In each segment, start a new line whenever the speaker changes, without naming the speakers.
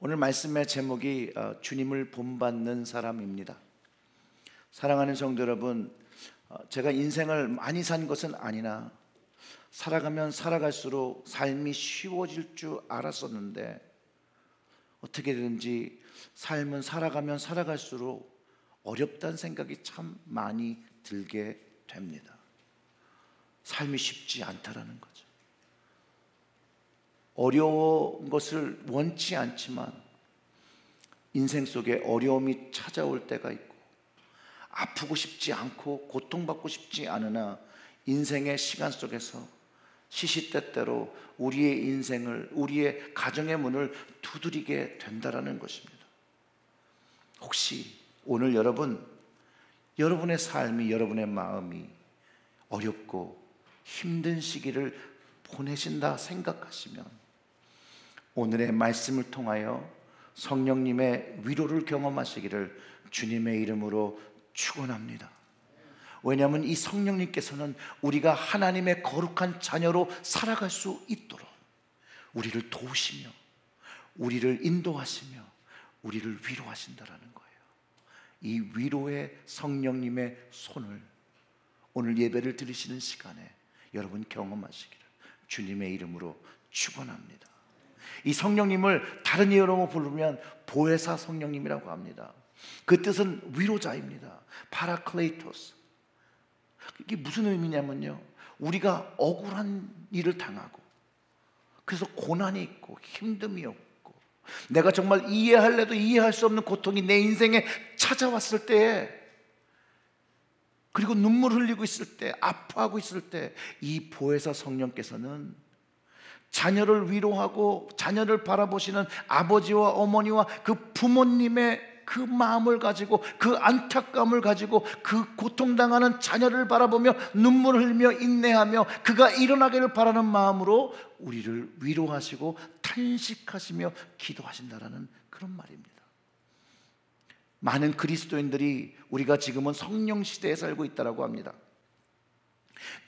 오늘 말씀의 제목이 주님을 본받는 사람입니다. 사랑하는 성도 여러분, 제가 인생을 많이 산 것은 아니나 살아가면 살아갈수록 삶이 쉬워질 줄 알았었는데 어떻게든지 삶은 살아가면 살아갈수록 어렵다는 생각이 참 많이 들게 됩니다. 삶이 쉽지 않다라는 거죠. 어려운 것을 원치 않지만 인생 속에 어려움이 찾아올 때가 있고, 아프고 싶지 않고 고통받고 싶지 않으나 인생의 시간 속에서 시시때때로 우리의 인생을, 우리의 가정의 문을 두드리게 된다라는 것입니다. 혹시 오늘 여러분의 삶이, 여러분의 마음이 어렵고 힘든 시기를 보내신다 생각하시면 오늘의 말씀을 통하여 성령님의 위로를 경험하시기를 주님의 이름으로 축원합니다. 왜냐하면 이 성령님께서는 우리가 하나님의 거룩한 자녀로 살아갈 수 있도록 우리를 도우시며 우리를 인도하시며 우리를 위로하신다라는 거예요. 이 위로의 성령님의 손을 오늘 예배를 드리시는 시간에 여러분 경험하시기를 주님의 이름으로 축원합니다. 이 성령님을 다른 이름으로 부르면 보혜사 성령님이라고 합니다. 그 뜻은 위로자입니다. 파라클레이토스. 이게 무슨 의미냐면요, 우리가 억울한 일을 당하고 그래서 고난이 있고 힘듦이 없고 내가 정말 이해할래도 이해할 수 없는 고통이 내 인생에 찾아왔을 때, 그리고 눈물 흘리고 있을 때, 아파하고 있을 때 이 보혜사 성령께서는 자녀를 위로하고 자녀를 바라보시는 아버지와 어머니와 그 부모님의 그 마음을 가지고, 그 안타까움을 가지고, 그 고통당하는 자녀를 바라보며 눈물을 흘리며 인내하며 그가 일어나기를 바라는 마음으로 우리를 위로하시고 탄식하시며 기도하신다라는 그런 말입니다. 많은 그리스도인들이 우리가 지금은 성령 시대에 살고 있다고 합니다.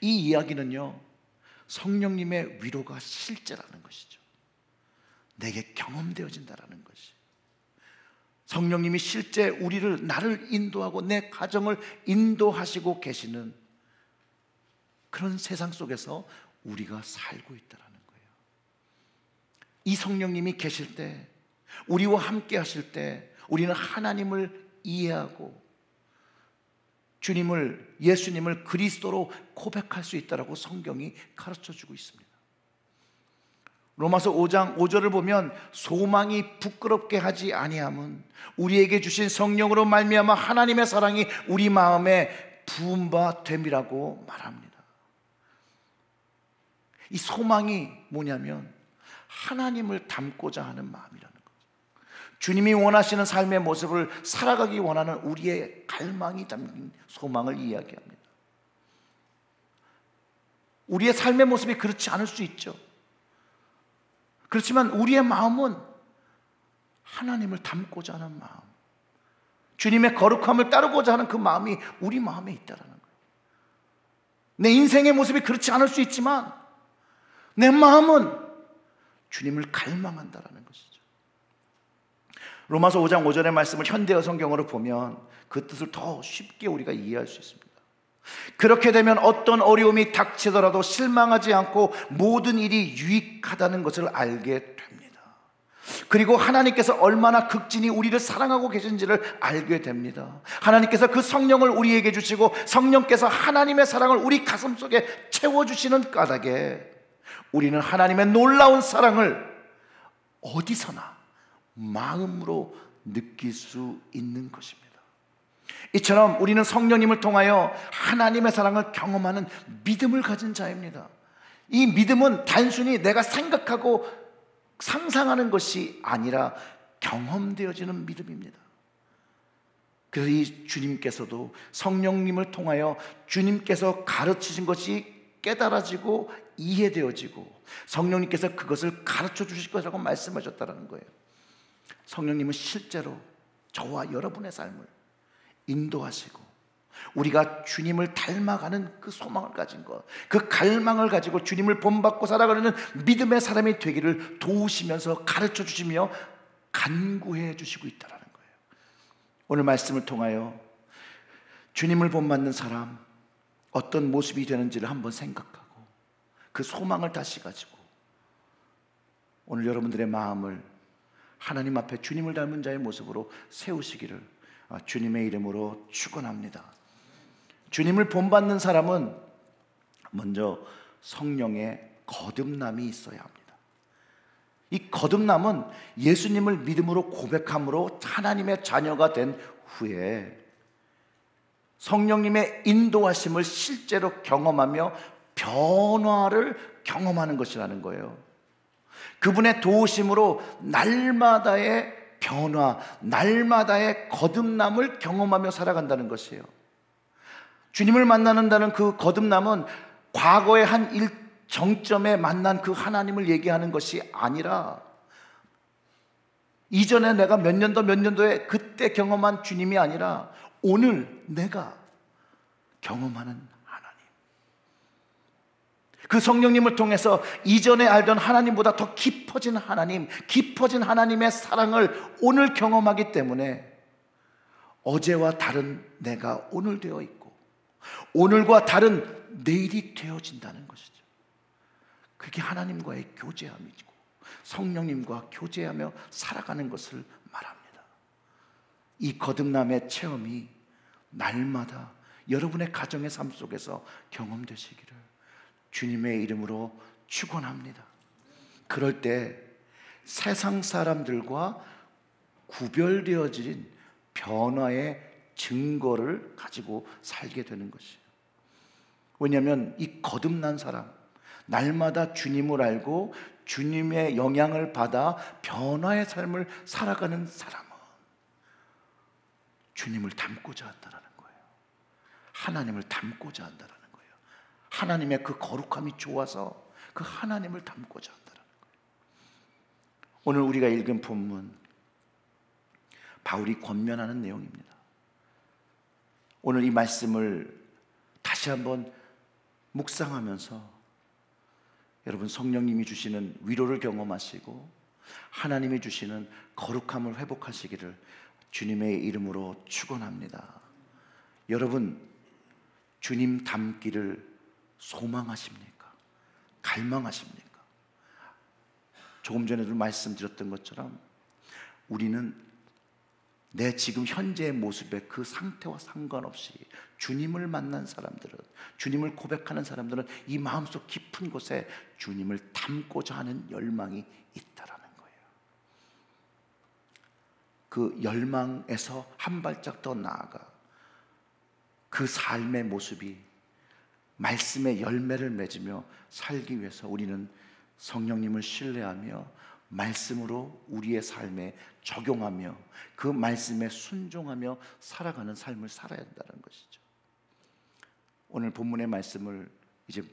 이 이야기는요, 성령님의 위로가 실제라는 것이죠. 내게 경험되어진다라는 것이, 성령님이 실제 나를 인도하고 내 가정을 인도하시고 계시는 그런 세상 속에서 우리가 살고 있다라는 거예요. 이 성령님이 계실 때, 우리와 함께 하실 때 우리는 하나님을 이해하고 예수님을 그리스도로 고백할 수 있다라고 성경이 가르쳐주고 있습니다. 로마서 5장 5절을 보면 소망이 부끄럽게 하지 아니함은 우리에게 주신 성령으로 말미암아 하나님의 사랑이 우리 마음에 부은 바 됨이라고 말합니다. 이 소망이 뭐냐면 하나님을 닮고자 하는 마음이라는 거죠. 주님이 원하시는 삶의 모습을 살아가기 원하는 우리의 갈망이 담긴 소망을 이야기합니다. 우리의 삶의 모습이 그렇지 않을 수 있죠. 그렇지만 우리의 마음은 하나님을 닮고자 하는 마음, 주님의 거룩함을 따르고자 하는 그 마음이 우리 마음에 있다는 거예요. 내 인생의 모습이 그렇지 않을 수 있지만 내 마음은 주님을 갈망한다는 것이죠. 로마서 5장 5절의 말씀을 현대어 성경으로 보면 그 뜻을 더 쉽게 우리가 이해할 수 있습니다. 그렇게 되면 어떤 어려움이 닥치더라도 실망하지 않고 모든 일이 유익하다는 것을 알게 됩니다. 그리고 하나님께서 얼마나 극진히 우리를 사랑하고 계신지를 알게 됩니다. 하나님께서 그 성령을 우리에게 주시고 성령께서 하나님의 사랑을 우리 가슴 속에 채워주시는 까닭에 우리는 하나님의 놀라운 사랑을 어디서나 마음으로 느낄 수 있는 것입니다. 이처럼 우리는 성령님을 통하여 하나님의 사랑을 경험하는 믿음을 가진 자입니다. 이 믿음은 단순히 내가 생각하고 상상하는 것이 아니라 경험되어지는 믿음입니다. 그래서 이 주님께서도 성령님을 통하여 주님께서 가르치신 것이 깨달아지고 이해되어지고 성령님께서 그것을 가르쳐 주실 것이라고 말씀하셨다는 거예요. 성령님은 실제로 저와 여러분의 삶을 인도하시고 우리가 주님을 닮아가는 그 소망을 가진 것, 그 갈망을 가지고 주님을 본받고 살아가는 믿음의 사람이 되기를 도우시면서 가르쳐 주시며 간구해 주시고 있다는 거예요. 오늘 말씀을 통하여 주님을 본받는 사람 어떤 모습이 되는지를 한번 생각하고 그 소망을 다시 가지고 오늘 여러분들의 마음을 하나님 앞에 주님을 닮은 자의 모습으로 세우시기를 주님의 이름으로 축원합니다. 주님을 본받는 사람은 먼저 성령의 거듭남이 있어야 합니다. 이 거듭남은 예수님을 믿음으로 고백함으로 하나님의 자녀가 된 후에 성령님의 인도하심을 실제로 경험하며 변화를 경험하는 것이라는 거예요. 그분의 도우심으로 날마다의 변화, 날마다의 거듭남을 경험하며 살아간다는 것이에요. 주님을 만나는다는 그 거듭남은 과거의 한 정점에 만난 그 하나님을 얘기하는 것이 아니라 이전에 내가 몇 년도에 그때 경험한 주님이 아니라 오늘 내가 경험하는 하나님, 그 성령님을 통해서 이전에 알던 하나님보다 더 깊어진 하나님, 깊어진 하나님의 사랑을 오늘 경험하기 때문에 어제와 다른 내가 오늘 되어 있고 오늘과 다른 내일이 되어진다는 것이죠. 그게 하나님과의 교제함이고 성령님과 교제하며 살아가는 것을 말합니다. 이 거듭남의 체험이 날마다 여러분의 가정의 삶 속에서 경험되시기를 주님의 이름으로 축원합니다. 그럴 때 세상 사람들과 구별되어진 변화의 증거를 가지고 살게 되는 것이에요. 왜냐하면 이 거듭난 사람, 날마다 주님을 알고 주님의 영향을 받아 변화의 삶을 살아가는 사람은 주님을 닮고자 한다는 거예요. 하나님을 닮고자 한다는 거예요. 하나님의 그 거룩함이 좋아서 그 하나님을 닮고자 한다는 거예요. 오늘 우리가 읽은 본문, 바울이 권면하는 내용입니다. 오늘 이 말씀을 다시 한번 묵상하면서 여러분 성령님이 주시는 위로를 경험하시고 하나님이 주시는 거룩함을 회복하시기를 주님의 이름으로 축원합니다. 여러분 주님 닮기를 소망하십니까? 갈망하십니까? 조금 전에도 말씀드렸던 것처럼 우리는 내 지금 현재의 모습의 그 상태와 상관없이 주님을 만난 사람들은, 주님을 고백하는 사람들은 이 마음속 깊은 곳에 주님을 닮고자 하는 열망이 있다라는 거예요. 그 열망에서 한 발짝 더 나아가 그 삶의 모습이 말씀의 열매를 맺으며 살기 위해서 우리는 성령님을 신뢰하며 말씀으로 우리의 삶에 적용하며 그 말씀에 순종하며 살아가는 삶을 살아야 한다는 것이죠. 오늘 본문의 말씀을 이제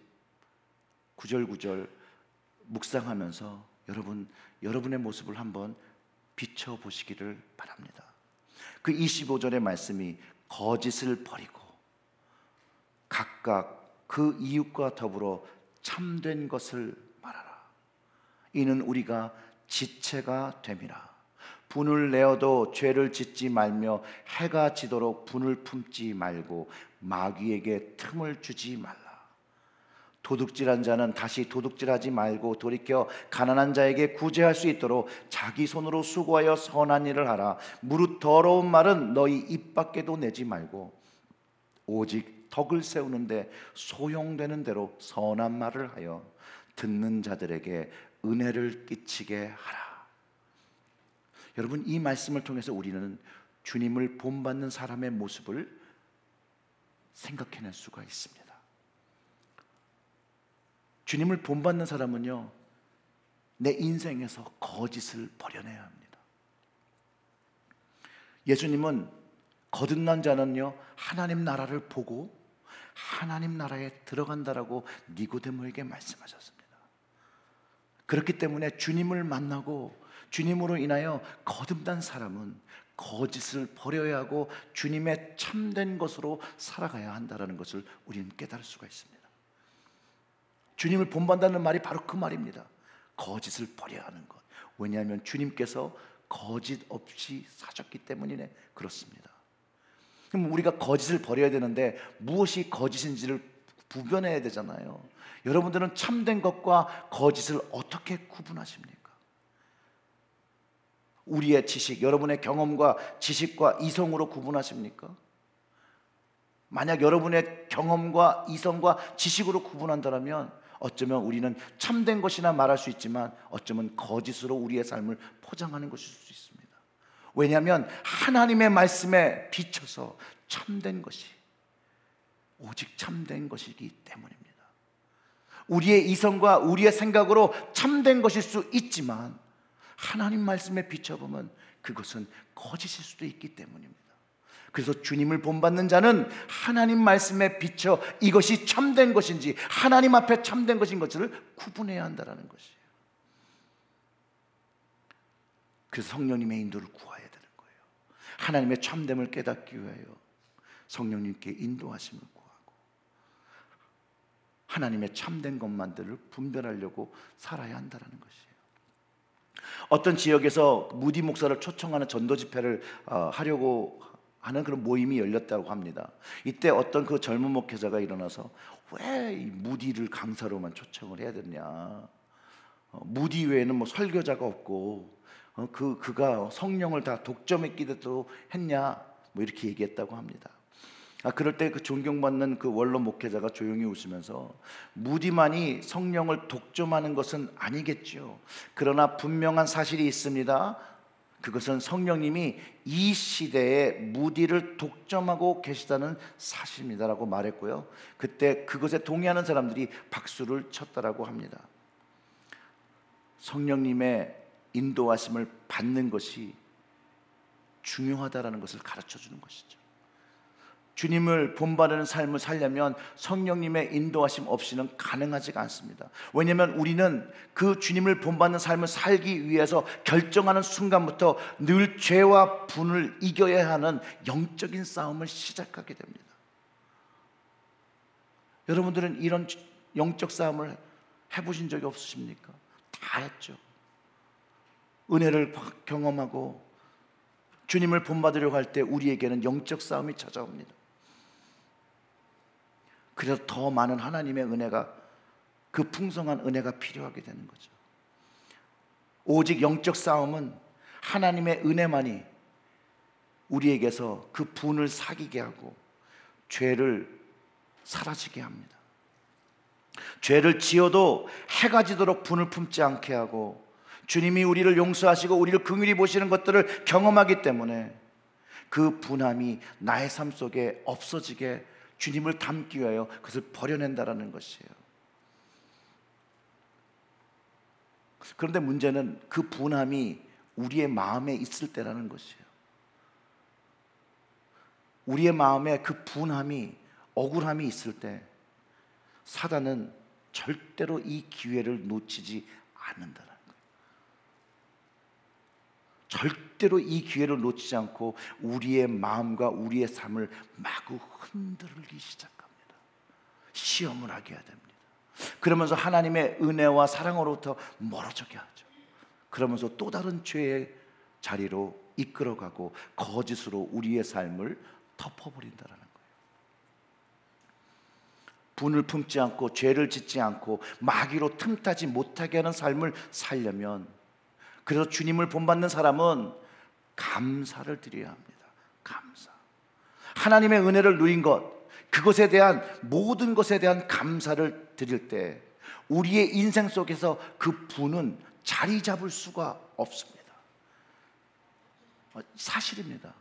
구절구절 묵상하면서 여러분의 모습을 한번 비춰보시기를 바랍니다. 그 25절의 말씀이 거짓을 버리고 각각 그 이웃과 더불어 참된 것을 말하라. 이는 우리가 지체가 됨이라. 분을 내어도 죄를 짓지 말며 해가 지도록 분을 품지 말고 마귀에게 틈을 주지 말라. 도둑질한 자는 다시 도둑질하지 말고 돌이켜 가난한 자에게 구제할 수 있도록 자기 손으로 수고하여 선한 일을 하라. 무릇 더러운 말은 너희 입 밖에도 내지 말고 오직 덕을 세우는데 소용되는 대로 선한 말을 하여 듣는 자들에게 은혜를 끼치게 하라. 여러분 이 말씀을 통해서 우리는 주님을 본받는 사람의 모습을 생각해낼 수가 있습니다. 주님을 본받는 사람은요, 내 인생에서 거짓을 버려내야 합니다. 예수님은 거듭난 자는요 하나님 나라를 보고 하나님 나라에 들어간다라고 니고데모에게 말씀하셨습니다. 그렇기 때문에 주님을 만나고 주님으로 인하여 거듭난 사람은 거짓을 버려야 하고 주님의 참된 것으로 살아가야 한다는 것을 우리는 깨달을 수가 있습니다. 주님을 본받는다는 말이 바로 그 말입니다. 거짓을 버려야 하는 것. 왜냐하면 주님께서 거짓 없이 사셨기 때문이네. 그렇습니다. 그럼 우리가 거짓을 버려야 되는데 무엇이 거짓인지를 구별해야 되잖아요. 여러분들은 참된 것과 거짓을 어떻게 구분하십니까? 우리의 지식, 여러분의 경험과 지식과 이성으로 구분하십니까? 만약 여러분의 경험과 이성과 지식으로 구분한다면 어쩌면 우리는 참된 것이나 말할 수 있지만 어쩌면 거짓으로 우리의 삶을 포장하는 것일 수 있습니다. 왜냐하면 하나님의 말씀에 비춰서 참된 것이 오직 참된 것이기 때문입니다. 우리의 이성과 우리의 생각으로 참된 것일 수 있지만 하나님 말씀에 비춰보면 그것은 거짓일 수도 있기 때문입니다. 그래서 주님을 본받는 자는 하나님 말씀에 비춰 이것이 참된 것인지 하나님 앞에 참된 것인 것을 구분해야 한다는 것이에요. 그래서 성령님의 인도를 구해야 되는 거예요. 하나님의 참됨을 깨닫기 위하여 성령님께 인도하심을 구하고 하나님의 참된 것만들을 분별하려고 살아야 한다는 것이에요. 어떤 지역에서 무디 목사를 초청하는 전도 집회를 하려고 하는 그런 모임이 열렸다고 합니다. 이때 어떤 그 젊은 목회자가 일어나서 왜 이 무디를 강사로만 초청을 해야 되느냐, 무디 외에는 뭐 설교자가 없고 그가 성령을 다 독점했기도 했냐, 뭐 이렇게 얘기했다고 합니다. 그럴 때 그 존경받는 그 원로 목회자가 조용히 웃으면서 무디만이 성령을 독점하는 것은 아니겠죠. 그러나 분명한 사실이 있습니다. 그것은 성령님이 이 시대에 무디를 독점하고 계시다는 사실입니다라고 말했고요. 그때 그것에 동의하는 사람들이 박수를 쳤다라고 합니다. 성령님의 인도하심을 받는 것이 중요하다라는 것을 가르쳐 주는 것이죠. 주님을 본받는 삶을 살려면 성령님의 인도하심 없이는 가능하지가 않습니다. 왜냐하면 우리는 그 주님을 본받는 삶을 살기 위해서 결정하는 순간부터 늘 죄와 분을 이겨야 하는 영적인 싸움을 시작하게 됩니다. 여러분들은 이런 영적 싸움을 해보신 적이 없으십니까? 다 했죠. 은혜를 경험하고 주님을 본받으려고 할 때 우리에게는 영적 싸움이 찾아옵니다. 그래서 더 많은 하나님의 은혜가, 그 풍성한 은혜가 필요하게 되는 거죠. 오직 영적 싸움은 하나님의 은혜만이 우리에게서 그 분을 사귀게 하고 죄를 사라지게 합니다. 죄를 지어도 해가 지도록 분을 품지 않게 하고 주님이 우리를 용서하시고 우리를 긍휼히 보시는 것들을 경험하기 때문에 그 분함이 나의 삶 속에 없어지게 주님을 닮기 위하여 그것을 버려낸다라는 것이에요. 그런데 문제는 그 분함이 우리의 마음에 있을 때라는 것이에요. 우리의 마음에 그 분함이, 억울함이 있을 때 사단은 절대로 이 기회를 놓치지 않는다는 거예요. 절대로 이 기회를 놓치지 않고 우리의 마음과 우리의 삶을 마구 흔들기 시작합니다. 시험을 하게 해야 됩니다. 그러면서 하나님의 은혜와 사랑으로부터 멀어지게 하죠. 그러면서 또 다른 죄의 자리로 이끌어가고 거짓으로 우리의 삶을 덮어버린다는 거예요. 분을 품지 않고 죄를 짓지 않고 마귀로 틈타지 못하게 하는 삶을 살려면, 그래서 주님을 본받는 사람은 감사를 드려야 합니다. 감사. 하나님의 은혜를 누린 것, 그것에 대한, 모든 것에 대한 감사를 드릴 때 우리의 인생 속에서 그 분은 자리 잡을 수가 없습니다. 사실입니다.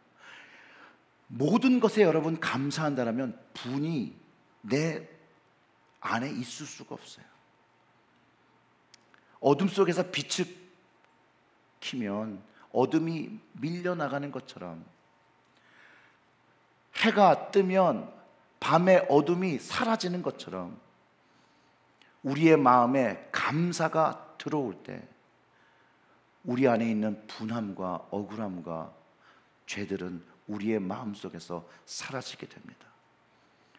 모든 것에 여러분 감사한다면 분이 내 안에 있을 수가 없어요. 어둠 속에서 빛을 키면 어둠이 밀려나가는 것처럼, 해가 뜨면 밤의 어둠이 사라지는 것처럼 우리의 마음에 감사가 들어올 때 우리 안에 있는 분함과 억울함과 죄들은 우리의 마음속에서 사라지게 됩니다.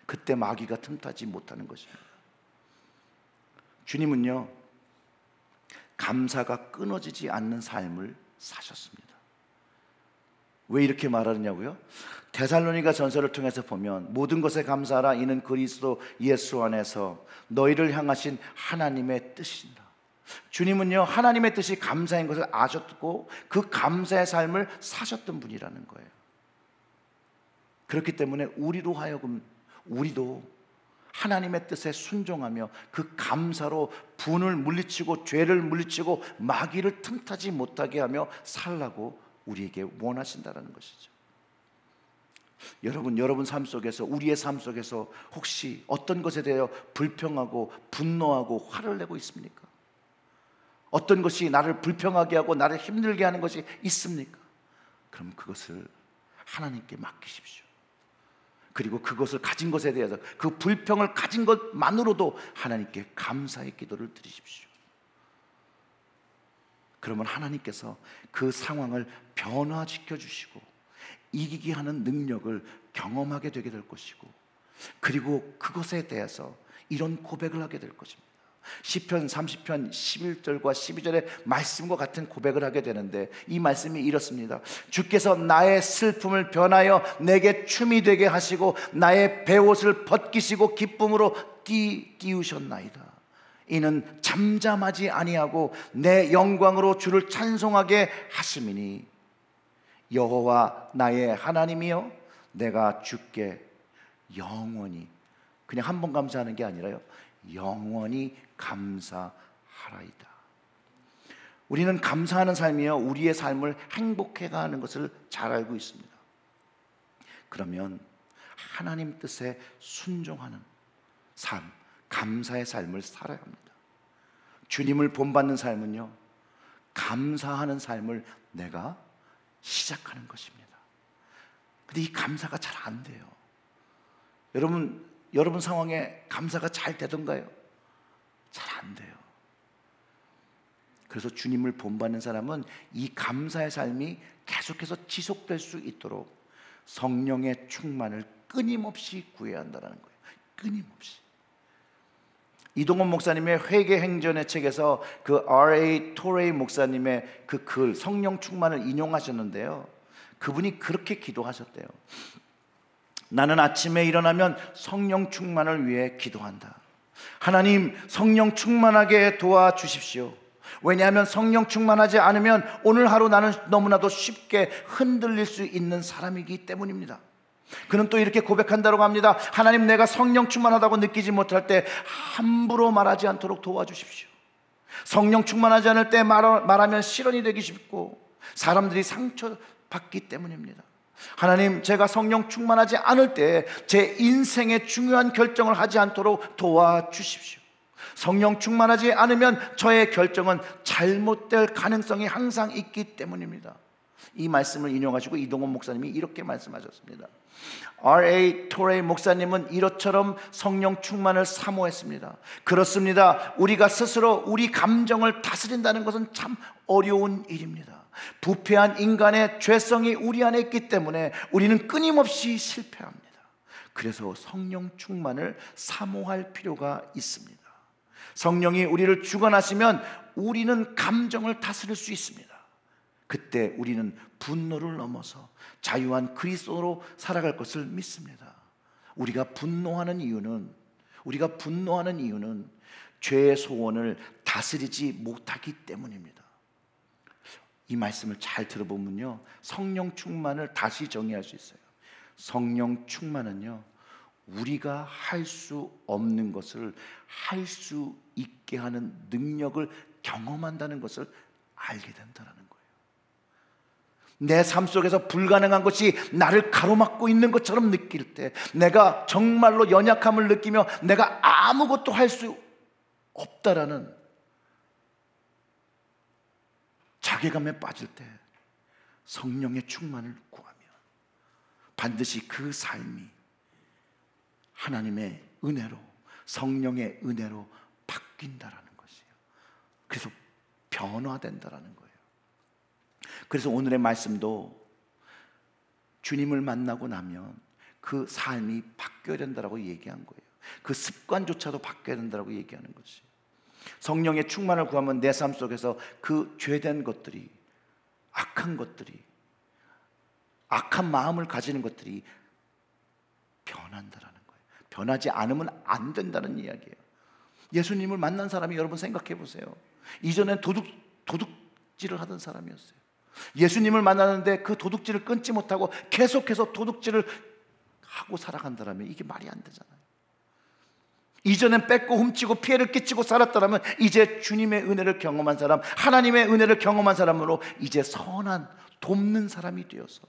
그때 마귀가 틈타지 못하는 것입니다. 주님은요, 감사가 끊어지지 않는 삶을 사셨습니다. 왜 이렇게 말하느냐고요? 데살로니가 전서를 통해서 보면 모든 것에 감사하라, 이는 그리스도 예수 안에서 너희를 향하신 하나님의 뜻이다. 주님은요, 하나님의 뜻이 감사인 것을 아셨고 그 감사의 삶을 사셨던 분이라는 거예요. 그렇기 때문에 우리도 하나님의 뜻에 순종하며 그 감사로 분을 물리치고 죄를 물리치고 마귀를 틈타지 못하게 하며 살라고 우리에게 원하신다는 것이죠. 여러분 삶 속에서, 우리의 삶 속에서 혹시 어떤 것에 대하여 불평하고 분노하고 화를 내고 있습니까? 어떤 것이 나를 불평하게 하고 나를 힘들게 하는 것이 있습니까? 그럼 그것을 하나님께 맡기십시오. 그리고 그것을 가진 것에 대해서, 그 불평을 가진 것만으로도 하나님께 감사의 기도를 드리십시오. 그러면 하나님께서 그 상황을 변화시켜 주시고 이기게 하는 능력을 경험하게 되게 될 것이고, 그리고 그것에 대해서 이런 고백을 하게 될 것입니다. 시편 30편 11절과 12절의 말씀과 같은 고백을 하게 되는데, 이 말씀이 이렇습니다. 주께서 나의 슬픔을 변하여 내게 춤이 되게 하시고 나의 베옷을 벗기시고 기쁨으로 띄우셨나이다. 이는 잠잠하지 아니하고 내 영광으로 주를 찬송하게 하심이니 여호와 나의 하나님이여, 내가 주께 영원히, 그냥 한 번 감사하는 게 아니라요, 영원히 감사하라이다. 우리는 감사하는 삶이요, 우리의 삶을 행복해가 하는 것을 잘 알고 있습니다. 그러면 하나님 뜻에 순종하는 삶, 감사의 삶을 살아야 합니다. 주님을 본받는 삶은요, 감사하는 삶을 내가 시작하는 것입니다. 근데 이 감사가 잘 안 돼요. 여러분 상황에 감사가 잘 되던가요? 잘 안 돼요. 그래서 주님을 본받는 사람은 이 감사의 삶이 계속해서 지속될 수 있도록 성령의 충만을 끊임없이 구해야 한다는 거예요. 끊임없이. 이동원 목사님의 회개행전의 책에서 그 R.A. 토레이 목사님의 그 글, 성령 충만을 인용하셨는데요, 그분이 그렇게 기도하셨대요. 나는 아침에 일어나면 성령 충만을 위해 기도한다. 하나님, 성령 충만하게 도와주십시오. 왜냐하면 성령 충만하지 않으면 오늘 하루 나는 너무나도 쉽게 흔들릴 수 있는 사람이기 때문입니다. 그는 또 이렇게 고백한다고 합니다. 하나님, 내가 성령 충만하다고 느끼지 못할 때 함부로 말하지 않도록 도와주십시오. 성령 충만하지 않을 때 말하면 실언이 되기 쉽고 사람들이 상처받기 때문입니다. 하나님, 제가 성령 충만하지 않을 때 제 인생의 중요한 결정을 하지 않도록 도와주십시오. 성령 충만하지 않으면 저의 결정은 잘못될 가능성이 항상 있기 때문입니다. 이 말씀을 인용하시고 이동원 목사님이 이렇게 말씀하셨습니다. R.A. 토레이 목사님은 이것처럼 성령 충만을 사모했습니다. 그렇습니다. 우리가 스스로 우리 감정을 다스린다는 것은 참 어려운 일입니다. 부패한 인간의 죄성이 우리 안에 있기 때문에 우리는 끊임없이 실패합니다. 그래서 성령 충만을 사모할 필요가 있습니다. 성령이 우리를 주관하시면 우리는 감정을 다스릴 수 있습니다. 그때 우리는 분노를 넘어서 자유한 그리스도로 살아갈 것을 믿습니다. 우리가 분노하는 이유는 죄의 소원을 다스리지 못하기 때문입니다. 이 말씀을 잘 들어보면요, 성령 충만을 다시 정의할 수 있어요. 성령 충만은요, 우리가 할 수 없는 것을 할 수 있게 하는 능력을 경험한다는 것을 알게 된다는 거예요. 내 삶 속에서 불가능한 것이 나를 가로막고 있는 것처럼 느낄 때, 내가 정말로 연약함을 느끼며 내가 아무것도 할 수 없다라는 자괴감에 빠질 때 성령의 충만을 구하면 반드시 그 삶이 하나님의 은혜로, 성령의 은혜로 바뀐다라는 것이에요. 그래서 변화된다라는 거예요. 그래서 오늘의 말씀도 주님을 만나고 나면 그 삶이 바뀌어야 된다라고 얘기한 거예요. 그 습관조차도 바뀌어야 된다라고 얘기하는 것이. 성령의 충만을 구하면 내 삶 속에서 그 죄된 것들이, 악한 것들이 악한 마음을 가지는 것들이 변한다라는 거예요. 변하지 않으면 안 된다는 이야기예요. 예수님을 만난 사람이 여러분 생각해 보세요. 이전엔 도둑질을 하던 사람이었어요. 예수님을 만나는데 그 도둑질을 끊지 못하고 계속해서 도둑질을 하고 살아간다면 이게 말이 안 되잖아요. 이전엔 뺏고 훔치고 피해를 끼치고 살았다면 이제 주님의 은혜를 경험한 사람, 하나님의 은혜를 경험한 사람으로 이제 선한 돕는 사람이 되어서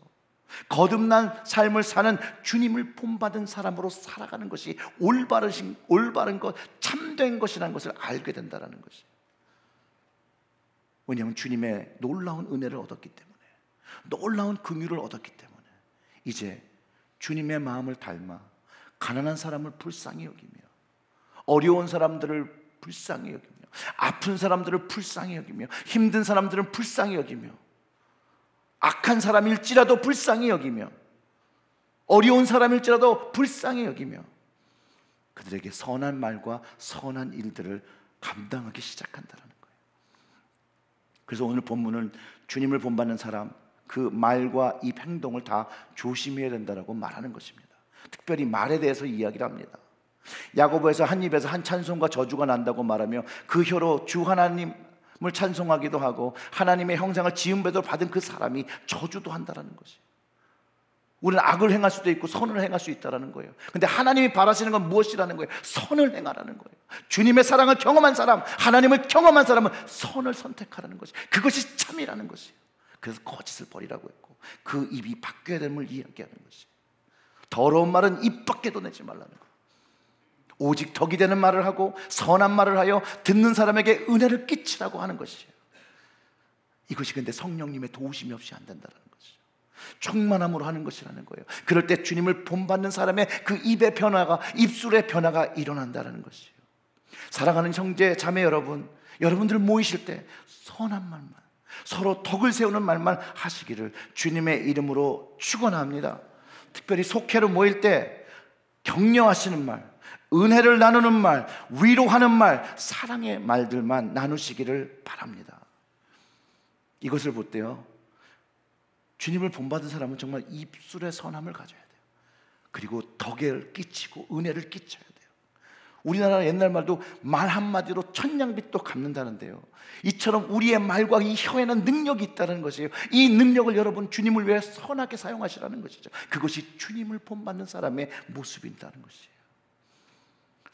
거듭난 삶을 사는 주님을 본받은 사람으로 살아가는 것이 올바른 것, 참된 것이라는 것을 알게 된다는 것이. 왜냐하면 주님의 놀라운 은혜를 얻었기 때문에, 놀라운 긍휼을 얻었기 때문에 이제 주님의 마음을 닮아 가난한 사람을 불쌍히 여기며, 어려운 사람들을 불쌍히 여기며, 아픈 사람들을 불쌍히 여기며, 힘든 사람들은 불쌍히 여기며, 악한 사람일지라도 불쌍히 여기며, 어려운 사람일지라도 불쌍히 여기며 그들에게 선한 말과 선한 일들을 감당하기 시작한다는 거예요. 그래서 오늘 본문은 주님을 본받는 사람, 그 말과 이 행동을 다 조심해야 된다라고 말하는 것입니다. 특별히 말에 대해서 이야기를 합니다. 야고보에서 한 입에서 한 찬송과 저주가 난다고 말하며 그 혀로 주 하나님을 찬송하기도 하고 하나님의 형상을 지음배도 받은 그 사람이 저주도 한다라는 것이에요. 우리는 악을 행할 수도 있고 선을 행할 수 있다라는 거예요. 근데 하나님이 바라시는 건 무엇이라는 거예요? 선을 행하라는 거예요. 주님의 사랑을 경험한 사람, 하나님을 경험한 사람은 선을 선택하라는 것이, 그것이 참이라는 것이에요. 그래서 거짓을 버리라고 했고 그 입이 바뀌어야 됨을 이야기하는 것이에요. 더러운 말은 입 밖에도 내지 말라는 거예요. 오직 덕이 되는 말을 하고 선한 말을 하여 듣는 사람에게 은혜를 끼치라고 하는 것이에요. 이것이 근데 성령님의 도우심이 없이 안 된다는 것이죠. 충만함으로 하는 것이라는 거예요. 그럴 때 주님을 본받는 사람의 그 입의 변화가, 입술의 변화가 일어난다는 것이에요. 사랑하는 형제 자매 여러분, 여러분들 모이실 때 선한 말만, 서로 덕을 세우는 말만 하시기를 주님의 이름으로 축원합니다. 특별히 속회로 모일 때 격려하시는 말, 은혜를 나누는 말, 위로하는 말, 사랑의 말들만 나누시기를 바랍니다. 이것을 볼 때요, 주님을 본받은 사람은 정말 입술의 선함을 가져야 돼요. 그리고 덕을 끼치고 은혜를 끼쳐야 돼요. 우리나라 옛날 말도 말 한마디로 천냥빚도 갚는다는데요, 이처럼 우리의 말과 이 혀에는 능력이 있다는 것이에요. 이 능력을 여러분 주님을 위해 선하게 사용하시라는 것이죠. 그것이 주님을 본받는 사람의 모습이라는 것이에요.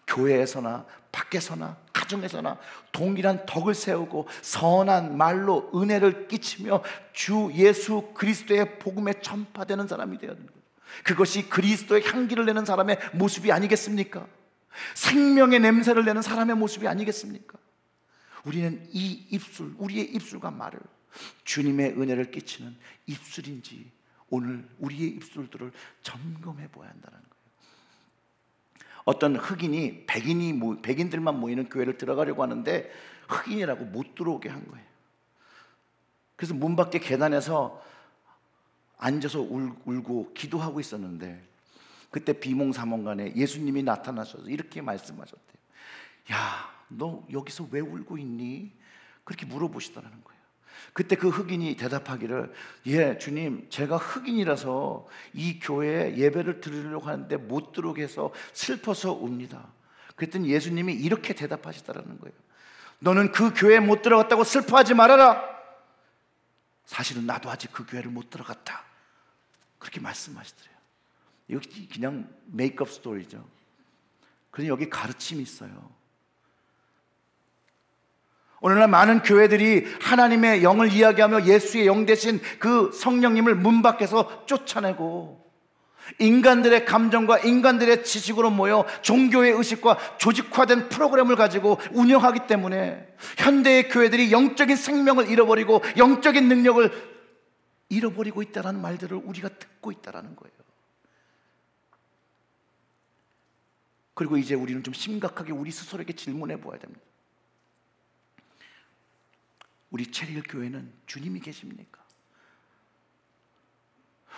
교회에서나 밖에서나 가정에서나 동일한 덕을 세우고 선한 말로 은혜를 끼치며 주 예수 그리스도의 복음에 전파되는 사람이 되어야 되는 거예요. 그것이 그리스도의 향기를 내는 사람의 모습이 아니겠습니까? 생명의 냄새를 내는 사람의 모습이 아니겠습니까? 우리는 이 입술, 우리의 입술과 말을 주님의 은혜를 끼치는 입술인지 오늘 우리의 입술들을 점검해 보아야 한다는 거예요. 어떤 흑인이 백인들만 모이는 교회를 들어가려고 하는데 흑인이라고 못 들어오게 한 거예요. 그래서 문 밖에 계단에서 앉아서 울고 기도하고 있었는데 그때 비몽사몽간에 예수님이 나타나셔서 이렇게 말씀하셨대요. 야, 너 여기서 왜 울고 있니? 그렇게 물어보시더라는 거예요. 그때 그 흑인이 대답하기를, 예, 주님, 제가 흑인이라서 이 교회에 예배를 드리려고 하는데 못 들어오게 해서 슬퍼서 웁니다. 그랬더니 예수님이 이렇게 대답하시더라는 거예요. 너는 그 교회에 못 들어갔다고 슬퍼하지 말아라. 사실은 나도 아직 그 교회를 못 들어갔다. 그렇게 말씀하시더래요. 여기 그냥 메이크업 스토리죠. 그런데 여기 가르침이 있어요. 오늘날 많은 교회들이 하나님의 영을 이야기하며 예수의 영 대신 그 성령님을 문 밖에서 쫓아내고 인간들의 감정과 인간들의 지식으로 모여 종교의 의식과 조직화된 프로그램을 가지고 운영하기 때문에 현대의 교회들이 영적인 생명을 잃어버리고 영적인 능력을 잃어버리고 있다는 말들을 우리가 듣고 있다는 거예요. 그리고 이제 우리는 좀 심각하게 우리 스스로에게 질문해 보아야 됩니다. 우리 체리힐 교회는 주님이 계십니까?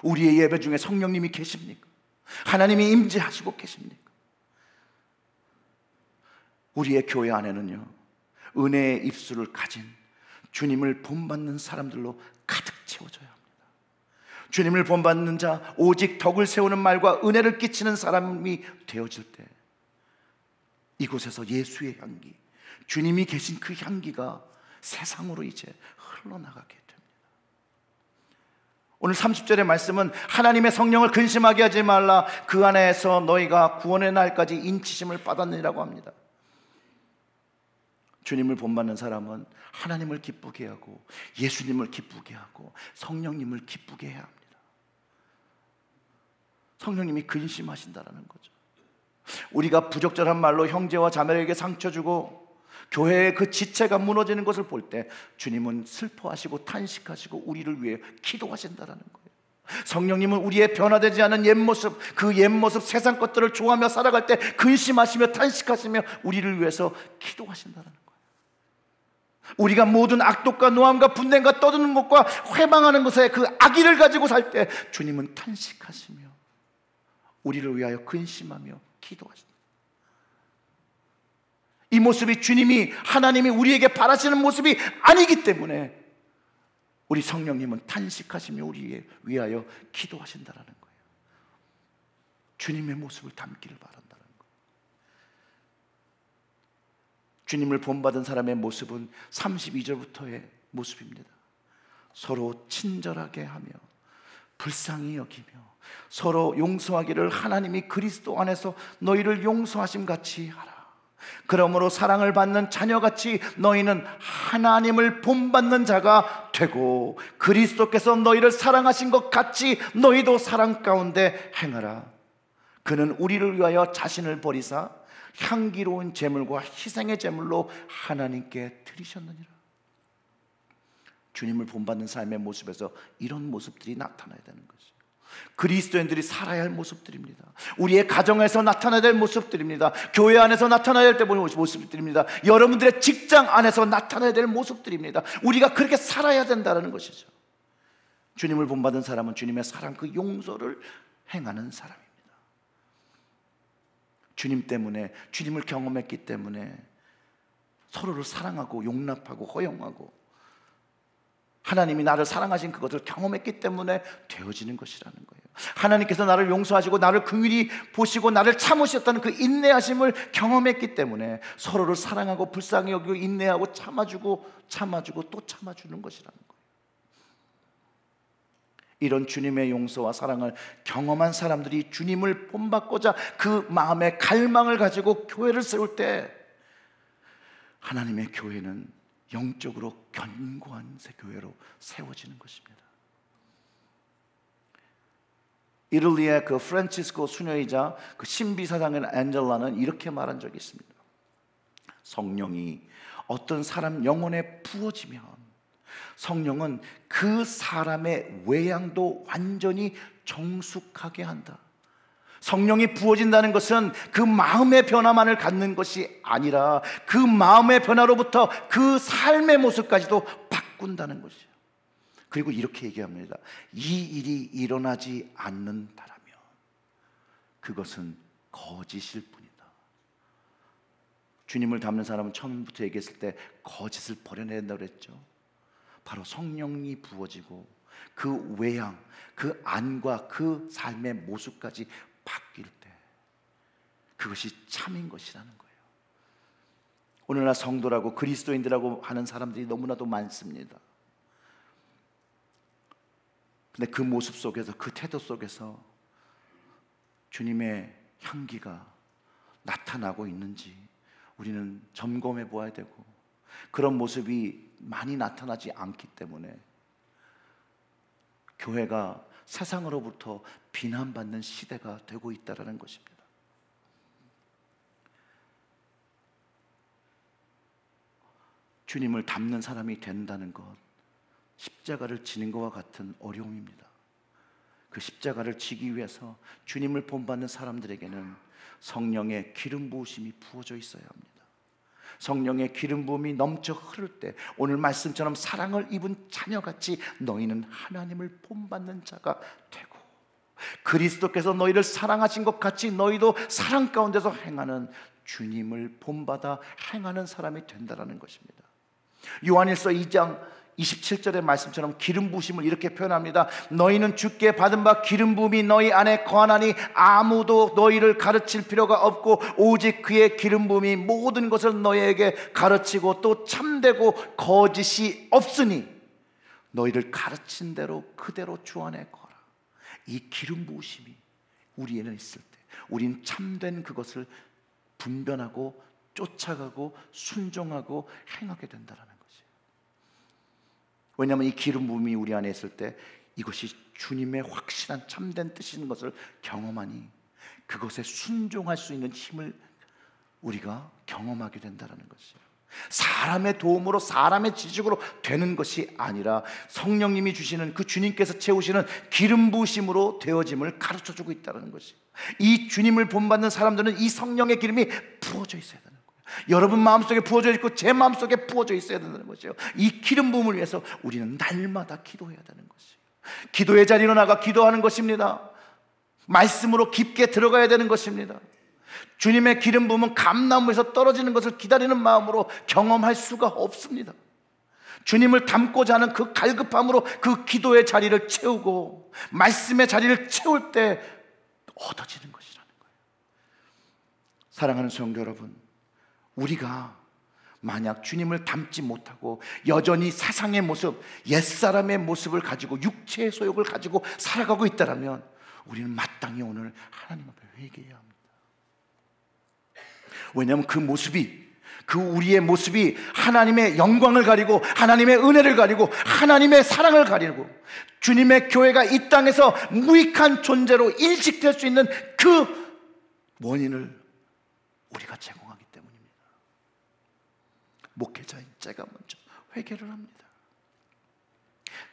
우리의 예배 중에 성령님이 계십니까? 하나님이 임재하시고 계십니까? 우리의 교회 안에는요, 은혜의 입술을 가진 주님을 본받는 사람들로 가득 채워져야 합니다. 주님을 본받는 자, 오직 덕을 세우는 말과 은혜를 끼치는 사람이 되어질 때 이곳에서 예수의 향기, 주님이 계신 그 향기가 세상으로 이제 흘러나가게 됩니다. 오늘 30절의 말씀은 하나님의 성령을 근심하게 하지 말라, 그 안에서 너희가 구원의 날까지 인치심을 받았느니라고 합니다. 주님을 본받는 사람은 하나님을 기쁘게 하고 예수님을 기쁘게 하고 성령님을 기쁘게 해야 합니다. 성령님이 근심하신다라는 거죠. 우리가 부적절한 말로 형제와 자매에게 상처 주고 교회의 그 지체가 무너지는 것을 볼 때 주님은 슬퍼하시고 탄식하시고 우리를 위해 기도하신다라는 거예요. 성령님은 우리의 변화되지 않은 옛모습, 그 옛모습 세상 것들을 좋아하며 살아갈 때 근심하시며 탄식하시며 우리를 위해서 기도하신다라는 거예요. 우리가 모든 악독과 노함과 분쟁과 떠드는 것과 회방하는 것에 그 악의를 가지고 살 때 주님은 탄식하시며 우리를 위하여 근심하며 기도하신다. 이 모습이 주님이, 하나님이 우리에게 바라시는 모습이 아니기 때문에 우리 성령님은 탄식하시며 우리에 위하여 기도하신다라는 거예요. 주님의 모습을 담기를 바란다는 거예요. 주님을 본받은 사람의 모습은 32절부터의 모습입니다. 서로 친절하게 하며 불쌍히 여기며 서로 용서하기를 하나님이 그리스도 안에서 너희를 용서하심 같이 하라. 그러므로 사랑을 받는 자녀같이 너희는 하나님을 본받는 자가 되고 그리스도께서 너희를 사랑하신 것 같이 너희도 사랑 가운데 행하라. 그는 우리를 위하여 자신을 버리사 향기로운 제물과 희생의 제물로 하나님께 드리셨느니라. 주님을 본받는 삶의 모습에서 이런 모습들이 나타나야 되는 거죠. 그리스도인들이 살아야 할 모습들입니다. 우리의 가정에서 나타나야 될 모습들입니다. 교회 안에서 나타나야 될 모습들입니다. 여러분들의 직장 안에서 나타나야 될 모습들입니다. 우리가 그렇게 살아야 된다는 것이죠. 주님을 본받은 사람은 주님의 사랑, 그 용서를 행하는 사람입니다. 주님 때문에, 주님을 경험했기 때문에 서로를 사랑하고 용납하고 허용하고 하나님이 나를 사랑하신 그것을 경험했기 때문에 되어지는 것이라는 거예요. 하나님께서 나를 용서하시고 나를 긍휼히 보시고 나를 참으셨다는 그 인내하심을 경험했기 때문에 서로를 사랑하고 불쌍히 여기고 인내하고 참아주고 또 참아주는 것이라는 거예요. 이런 주님의 용서와 사랑을 경험한 사람들이 주님을 본받고자 그 마음의 갈망을 가지고 교회를 세울 때 하나님의 교회는 영적으로 견고한 새 교회로 세워지는 것입니다. 이탈리아의 그 프란치스코 수녀이자 그 신비사장인 앤젤라는 이렇게 말한 적이 있습니다. 성령이 어떤 사람 영혼에 부어지면 성령은 그 사람의 외양도 완전히 정숙하게 한다. 성령이 부어진다는 것은 그 마음의 변화만을 갖는 것이 아니라 그 마음의 변화로부터 그 삶의 모습까지도 바꾼다는 것이에요. 그리고 이렇게 얘기합니다. 이 일이 일어나지 않는다라면 그것은 거짓일 뿐이다. 주님을 닮는 사람은 처음부터 얘기했을 때 거짓을 버려내야 된다고 그랬죠. 바로 성령이 부어지고 그 외양, 그 안과 그 삶의 모습까지 바뀔 때 그것이 참인 것이라는 거예요. 오늘날 성도라고 그리스도인들하고 하는 사람들이 너무나도 많습니다. 근데 그 모습 속에서, 그 태도 속에서 주님의 향기가 나타나고 있는지 우리는 점검해 보아야 되고, 그런 모습이 많이 나타나지 않기 때문에 교회가 세상으로부터 비난받는 시대가 되고 있다는 것입니다. 주님을 닮는 사람이 된다는 것, 십자가를 지는 것과 같은 어려움입니다. 그 십자가를 지기 위해서 주님을 본받는 사람들에게는 성령의 기름 부으심이 부어져 있어야 합니다. 성령의 기름 부음이 넘쳐 흐를 때 오늘 말씀처럼 사랑을 입은 자녀같이 너희는 하나님을 본받는 자가 되고 그리스도께서 너희를 사랑하신 것 같이 너희도 사랑 가운데서 행하는 주님을 본받아 행하는 사람이 된다는 것입니다. 요한일서 2장 27절의 말씀처럼 기름 부으심을 이렇게 표현합니다. 너희는 주께 받은 바 기름 부음이 너희 안에 거하나니 아무도 너희를 가르칠 필요가 없고 오직 그의 기름 부음이 모든 것을 너희에게 가르치고 또 참되고 거짓이 없으니 너희를 가르친 대로 그대로 주 안에 거하라. 이 기름 부으심이 우리에는 있을 때 우린 참된 그것을 분별하고 쫓아가고 순종하고 행하게 된다는 것이에요. 왜냐하면 이 기름 부음이 우리 안에 있을 때 이것이 주님의 확실한 참된 뜻인 것을 경험하니 그것에 순종할 수 있는 힘을 우리가 경험하게 된다는 것이에요. 사람의 도움으로 사람의 지식으로 되는 것이 아니라 성령님이 주시는 그 주님께서 채우시는 기름 부으심으로 되어짐을 가르쳐주고 있다는 것이에요. 이 주님을 본받는 사람들은 이 성령의 기름이 부어져 있어야 되는 거예요. 여러분 마음속에 부어져 있고 제 마음속에 부어져 있어야 된다는 것이에요. 이 기름 부음을 위해서 우리는 날마다 기도해야 되는 것이에요. 기도의 자리로 나가 기도하는 것입니다. 말씀으로 깊게 들어가야 되는 것입니다. 주님의 기름 부음은 감나무에서 떨어지는 것을 기다리는 마음으로 경험할 수가 없습니다. 주님을 닮고자 하는 그 갈급함으로 그 기도의 자리를 채우고 말씀의 자리를 채울 때 얻어지는 것이라는 거예요. 사랑하는 성도 여러분, 우리가 만약 주님을 닮지 못하고 여전히 세상의 모습, 옛사람의 모습을 가지고 육체의 소욕을 가지고 살아가고 있다면 우리는 마땅히 오늘 하나님 앞에 회개해야 합니다. 왜냐하면 그 모습이, 그 우리의 모습이 하나님의 영광을 가리고 하나님의 은혜를 가리고 하나님의 사랑을 가리고 주님의 교회가 이 땅에서 무익한 존재로 인식될 수 있는 그 원인을 우리가 제공하기 때문입니다. 목회자인 제가 먼저 회개를 합니다.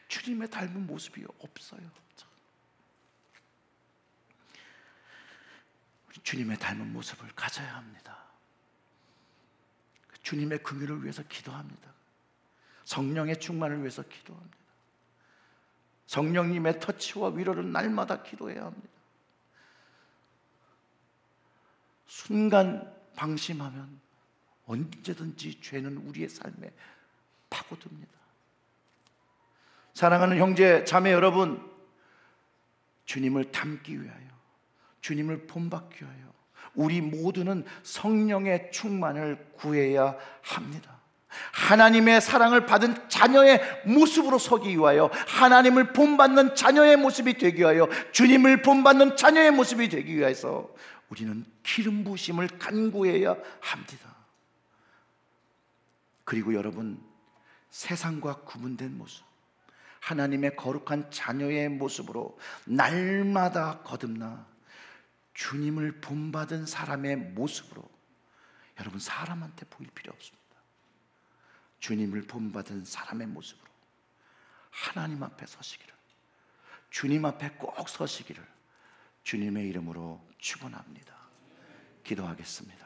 주님의 닮은 모습이 없어요. 우리 주님의 닮은 모습을 가져야 합니다. 주님의 긍휼을 위해서 기도합니다. 성령의 충만을 위해서 기도합니다. 성령님의 터치와 위로를 날마다 기도해야 합니다. 순간 방심하면 언제든지 죄는 우리의 삶에 파고듭니다. 사랑하는 형제 자매 여러분, 주님을 닮기 위하여, 주님을 본받기 위하여 우리 모두는 성령의 충만을 구해야 합니다. 하나님의 사랑을 받은 자녀의 모습으로 서기 위하여, 하나님을 본받는 자녀의 모습이 되기 위하여, 주님을 본받는 자녀의 모습이 되기 위해서 우리는 기름 부으심을 간구해야 합니다. 그리고 여러분, 세상과 구분된 모습, 하나님의 거룩한 자녀의 모습으로 날마다 거듭나 주님을 본받은 사람의 모습으로, 여러분 사람한테 보일 필요 없습니다. 주님을 본받은 사람의 모습으로 하나님 앞에 서시기를, 주님 앞에 꼭 서시기를 주님의 이름으로 축원합니다. 기도하겠습니다.